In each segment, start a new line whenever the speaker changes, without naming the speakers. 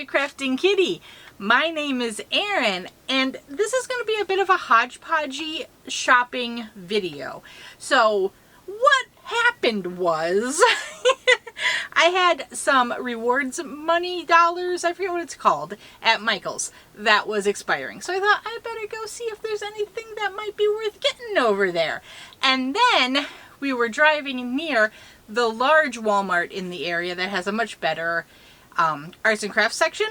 Krafting Kitty. My name is Erin, and this is going to be a bit of a hodgepodgey shopping video. So, what happened was, I had some rewards money dollars, I forget what it's called, at Michael's that was expiring. So I thought I better go see if there's anything that might be worth getting over there. And then we were driving near the large Walmart in the area that has a much better arts and crafts section.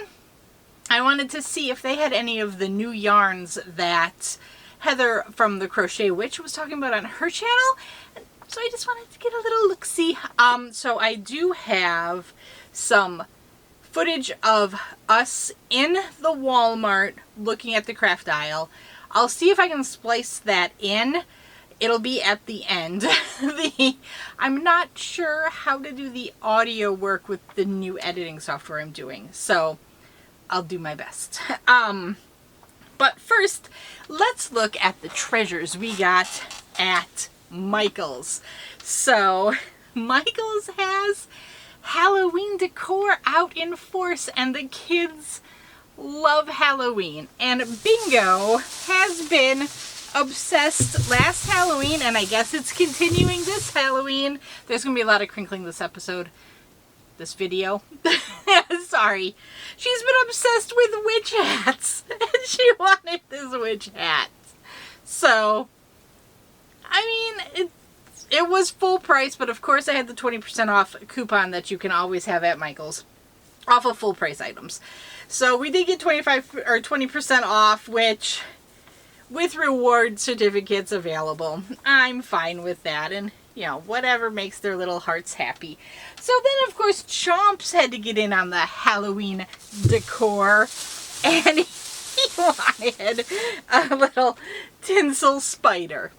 I wanted to see if they had any of the new yarns that Heather from the Crochet Witch was talking about on her channel. So I just wanted to get a little look-see. So I do have some footage of us in the Walmart looking at the craft aisle. I'll see if I can splice that in. It'll be at the end. I'm not sure how to do the audio work with the new editing software I'm doing, so I'll do my best. But first, let's look at the treasures we got at Michael's. So, Michael's has Halloween decor out in force, and the kids love Halloween. And Bingo has been obsessed last Halloween, and I guess it's continuing this Halloween. There's gonna be a lot of crinkling this this video. Sorry. She's been obsessed with witch hats, and she wanted this witch hat. So, I mean, it was full price, but of course I had the 20% off coupon that you can always have at Michael's off of full price items. So we did get 20% off, which with reward certificates available, I'm fine with that, and you know, whatever makes their little hearts happy. So then of course Chomps had to get in on the Halloween decor, and he wanted a little tinsel spider.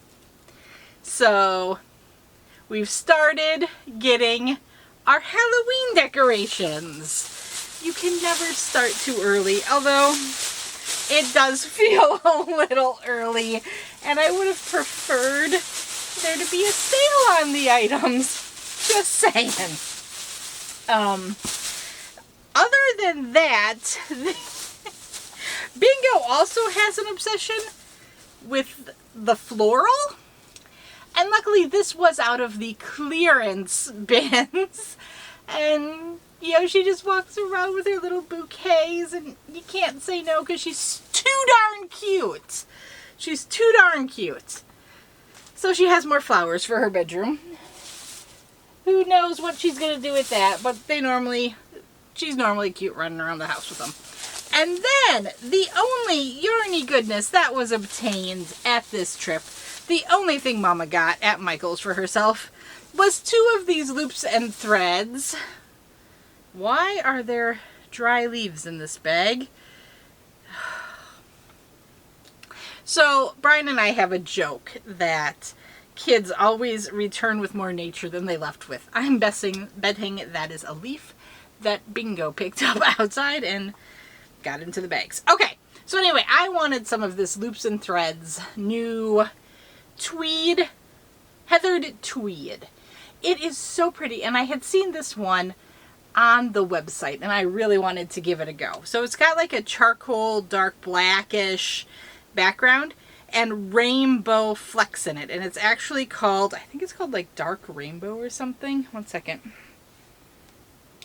So we've started getting our Halloween decorations. You can never start too early, although it does feel a little early, and I would have preferred there to be a sale on the items. Just saying. Other than that, Bingo also has an obsession with the floral. And luckily this was out of the clearance bins. And, you know, she just walks around with her little bouquets, and you can't say no because she's too darn cute. She's too darn cute. So she has more flowers for her bedroom. Who knows what she's going to do with that, but she's normally cute running around the house with them. And then, the only yarny goodness that was obtained at this trip, the only thing Mama got at Michael's for herself, was 2 of these loops and threads. Why are there dry leaves in this bag? So, Brian and I have a joke that kids always return with more nature than they left with. I'm betting that is a leaf that Bingo picked up outside and got into the bags. Okay, so anyway, I wanted some of this loops and threads new tweed, heathered tweed. It is so pretty, and I had seen this one on the website, and I really wanted to give it a go. So it's got like a charcoal, dark blackish background and rainbow flecks in it, and it's actually called, I think it's called like dark rainbow or something. One second.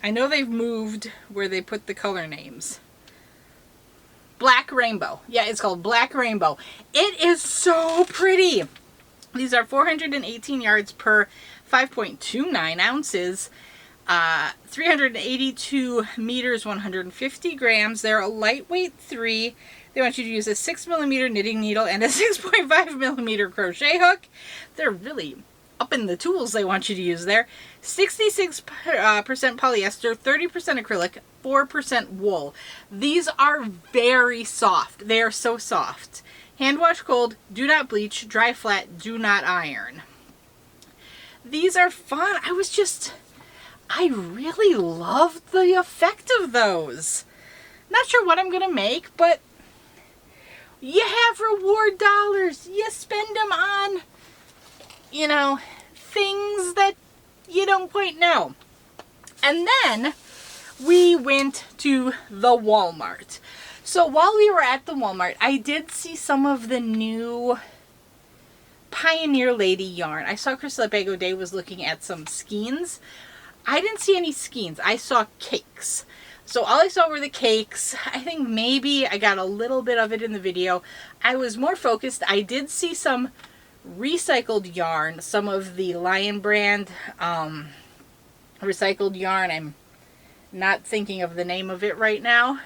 I know they've moved where they put the color names. Black rainbow. Yeah, it's called black rainbow. It is so pretty. These are 418 yards per 5.29 ounces, 382 meters, 150 grams. They're a lightweight 3. They want you to use a 6mm knitting needle and a 6.5mm crochet hook. They're really upping the tools they want you to use there. 66% polyester, 30% acrylic, 4% wool. These are very soft. They are so soft. Hand wash cold, do not bleach, dry flat, do not iron. These are fun. I really loved the effect of those. Not sure what I'm going to make, but you have reward dollars. You spend them on, you know, things that you don't quite know. And then we went to the Walmart. So while we were at the Walmart, I did see some of the new Pioneer Lady yarn. I saw Crystal Bago Day was looking at some skeins. I didn't see any skeins. I saw cakes. So all I saw were the cakes. I think maybe I got a little bit of it in the video. I was more focused. I did see some recycled yarn, some of the Lion brand recycled yarn. I'm not thinking of the name of it right now.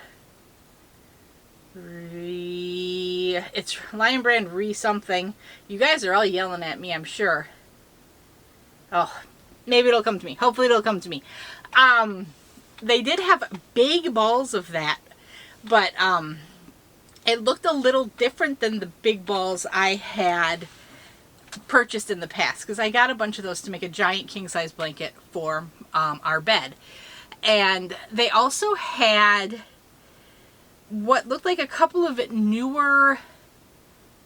It's Lion brand something. You guys are all yelling at me, I'm sure. Oh, maybe it'll come to me. Hopefully it'll come to me. They did have big balls of that, but it looked a little different than the big balls I had purchased in the past, because I got a bunch of those to make a giant king-size blanket for our bed. And they also had what looked like a couple of newer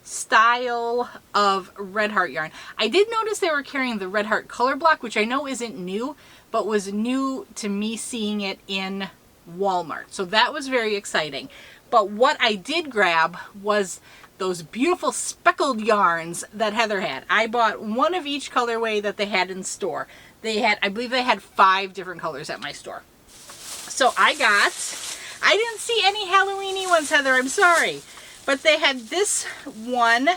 style of Red Heart yarn. I did notice they were carrying the Red Heart color block, which I know isn't new, but was new to me seeing it in Walmart. So that was very exciting. But what I did grab was those beautiful speckled yarns that Heather had. I bought one of each colorway that they had in store. They had, I believe they had 5 different colors at my store. So I didn't see any Halloweeny ones, Heather, I'm sorry. But they had this one.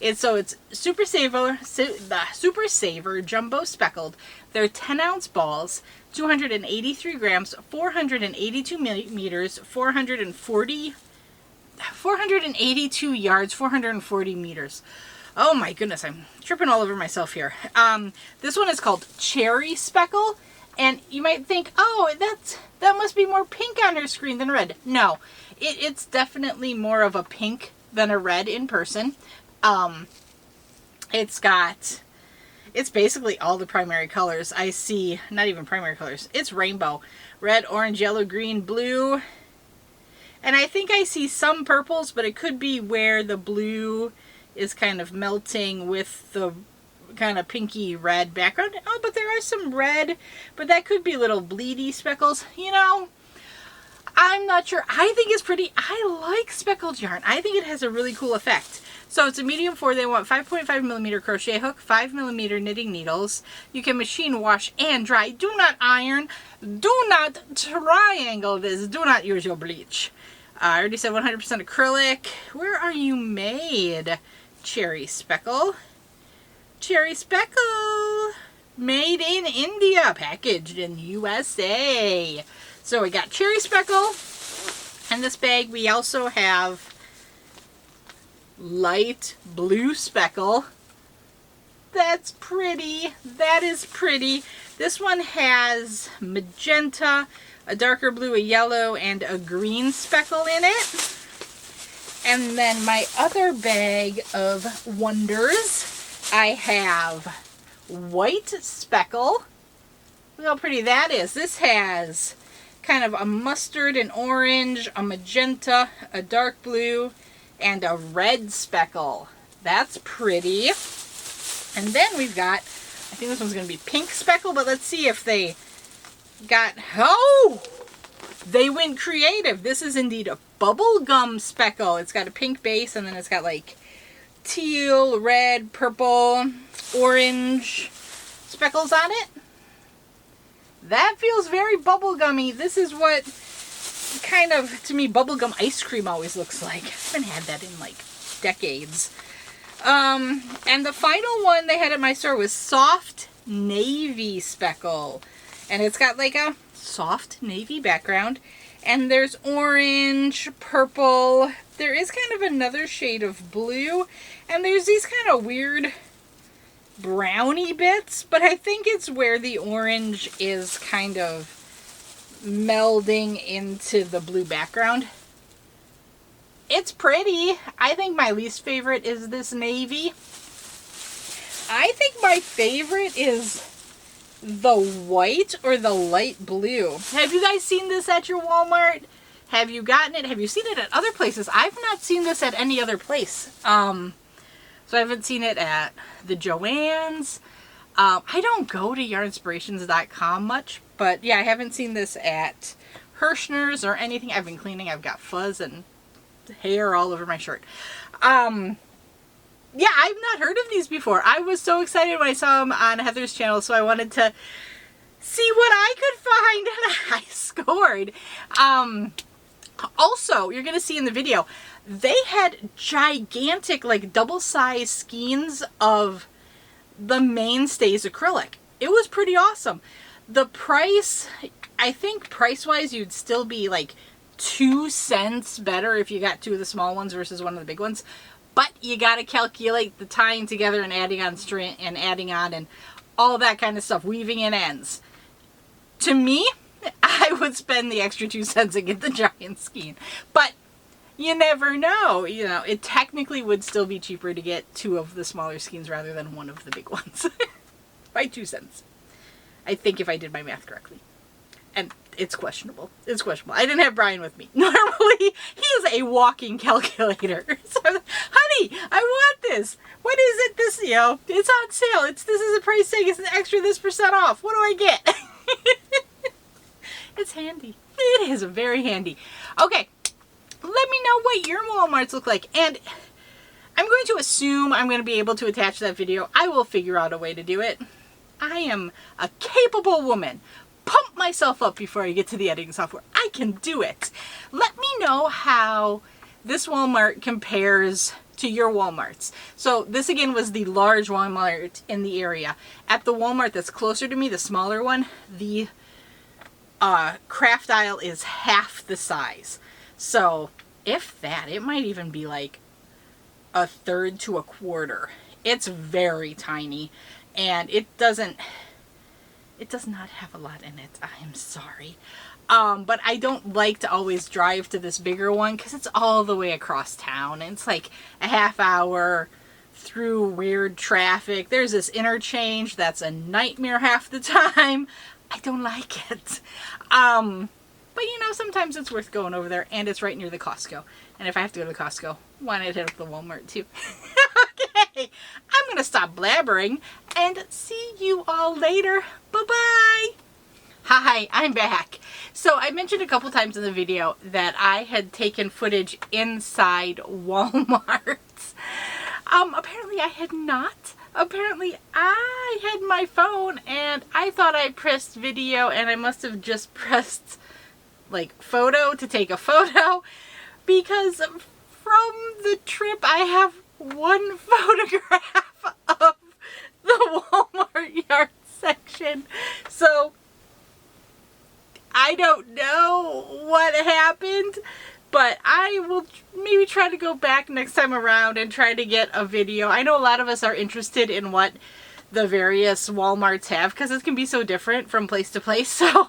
It's Super Saver Jumbo Speckled. They're 10-ounce balls, 283 grams, 482 millimeters, 482 yards, 440 meters. Oh my goodness, I'm tripping all over myself here. This one is called Cherry Speckle, and you might think, oh, that must be more pink on her screen than red. No, it's definitely more of a pink than a red in person. It's basically all the primary colors. I see, not even primary colors, it's rainbow. Red, orange, yellow, green, blue. And I think I see some purples, but it could be where the blue is kind of melting with the kind of pinky red background. Oh, but there are some red, but that could be little bleedy speckles. You know, I'm not sure. I think it's pretty. I like speckled yarn. I think it has a really cool effect. So it's a medium 4. They want 5.5 millimeter crochet hook, 5 millimeter knitting needles. You can machine wash and dry. Do not iron. Do not triangle this. Do not use your bleach. I already said 100% acrylic. Where are you made? Cherry Speckle. Cherry Speckle. Made in India. Packaged in USA. So we got Cherry Speckle. In this bag we also have light blue speckle. That's pretty. That is pretty. This one has magenta, a darker blue, a yellow, and a green speckle in it. And then my other bag of wonders, I have white speckle. Look how pretty that is. This has kind of a mustard, an orange, a magenta, a dark blue, and a red speckle. That's pretty. And then we've got, I think this one's going to be pink speckle, but let's see if they got, oh, they went creative. This is indeed a bubblegum speckle. It's got a pink base, and then it's got like teal, red, purple, orange speckles on it. That feels very bubblegummy. This is what kind of, to me, bubblegum ice cream always looks like. I haven't had that in like decades. And the final one they had at my store was soft navy speckle. And it's got like a soft navy background. And there's orange, purple. There is kind of another shade of blue. And there's these kind of weird browny bits. But I think it's where the orange is kind of melding into the blue background. It's pretty. I think my least favorite is this navy. I think my favorite is the white or the light blue. Have you guys seen this at your Walmart? Have you gotten it? Have you seen it at other places? I've not seen this at any other place. So I haven't seen it at the Joann's. I don't go to yarnspirations.com much, But yeah, I haven't seen this at Hirschner's or anything. I've been cleaning. I've got fuzz and hair all over my shirt. Yeah, I've not heard of these before. I was so excited when I saw them on Heather's channel, so I wanted to see what I could find, and I scored. Also, you're going to see in the video, they had gigantic, like double-sized skeins of the Mainstays acrylic. It was pretty awesome. The price, I think price-wise, you'd still be like 2 cents better if you got 2 of the small ones versus one of the big ones. But you got to calculate the tying together and adding on string and adding on and all that kind of stuff, weaving in ends. To me, I would spend the extra 2 cents and get the giant skein. But you never know. You know, it technically would still be cheaper to get 2 of the smaller skeins rather than 1 of the big ones. By 2 cents. I think if I did my math correctly. And it's questionable. It's questionable. I didn't have Brian with me. Normally, he is a walking calculator. So, honey, I want this. What is it? This, you know, it's on sale. This is a price tag. It's an extra this % off. What do I get? It's handy. It is very handy. Okay, let me know what your Walmarts look like. And I'm going to assume I'm going to be able to attach that video. I will figure out a way to do it. I am a capable woman. Pump myself up before I get to the editing software. I can do it. Let me know how this Walmart compares to your Walmarts. So this again was the large Walmart in the area. At the Walmart that's closer to me, the smaller one, the craft aisle is half the size. So if that, it might even be like 1/3 to 1/4. It's very tiny, and it does not have a lot in it. I am sorry. But I don't like to always drive to this bigger one because it's all the way across town. And it's like a half hour through weird traffic. There's this interchange that's a nightmare half the time. I don't like it. But you know, sometimes it's worth going over there, and it's right near the Costco. And if I have to go to the Costco, why not hit up the Walmart too? Okay, I'm going to stop blabbering and see you all later. Bye-bye. Hi, I'm back. So I mentioned a couple times in the video that I had taken footage inside Walmart. Apparently I had not. Apparently I had my phone and I thought I pressed video, and I must have just pressed like photo to take a photo, because from the trip I have one photograph of the Walmart yard section. So I don't know what happened, but I will maybe try to go back next time around and try to get a video. I know a lot of us are interested in what the various Walmarts have because it can be so different from place to place. So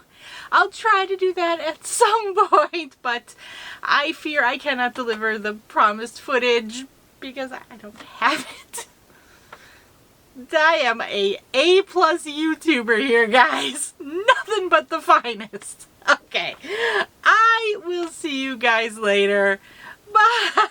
I'll try to do that at some point, but I fear I cannot deliver the promised footage because I don't have it. I am a A+ YouTuber here, guys. Nothing but the finest. Okay. I will see you guys later. Bye.